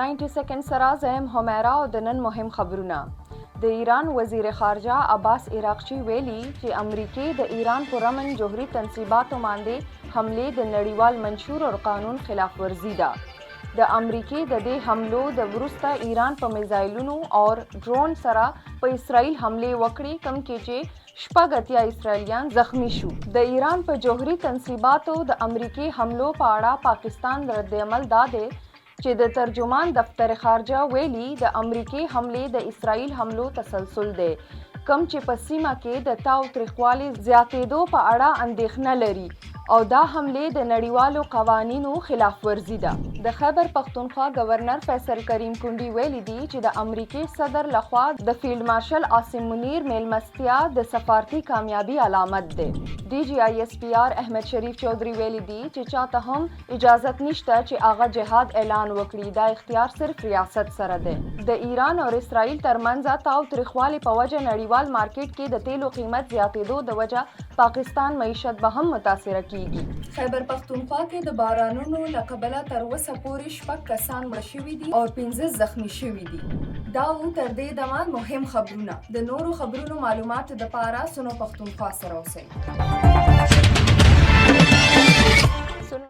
90 سکند سره زم همیرا او د نن مهم خبرونه د ایران وزیر خارجه عباس عراقچی ویلي چې امریکای د ایران پر امن جوهري تنصیباتو باندې حمله د نړیوال منشور او قانون خلاف ورزي ده. د امریکای د دې حملو د وروسته ایران په میزایلونو او ډرون سره په اسرائیل حمله وکړي کم کې چې شپږ اتیا اسرائیلیان زخمی شو. د ایران په جوهري تنصیباتو د امریکای حملو په اړه پاکستان رد عمل داده چې د ترجمان دفتر خارجه ویلي د امریکای حمله د اسرائیل حملو تسلسل دی کم چې په سیمه کې د تاو تریخوالي زیاتېدو په اړه اندېښنه لري او دا حمله د نړیوالو قوانینو خلاف ورزي ده. د خیبر پختونخوا گورنر فیصل کریم کونډي ویلي دي چې د امریکای صدر لخوا د فیلډ مارشل عاصم منیر میلمستیا د سفارتي کامیابی علامت ده. ډي جی آی ایس پی آر احمد شریف چودھری ویلي دي چې چاته هم اجازت نشته چې هغه جهاد اعلان وکړي. دا اختیار صرف ریاست سره ده. د ایران او اسرائیل ترمنځ تاو تریخوالي په وجه نړیوال مارکیټ کې د تیلو قیمت زیاتېدو د وجه پاکستان معیشت به هم متاثره کیږي. خیبر پختونخوا کې د بارانونو له کبله تر اوسه پورې شپږ کسان مړه شوي دي او 15 زخمی شوي دي. دا و تر دې دمه مهم خبرونه. د نورو خبرونو معلومات دپاره سنو پختونخوا سره اوسئ.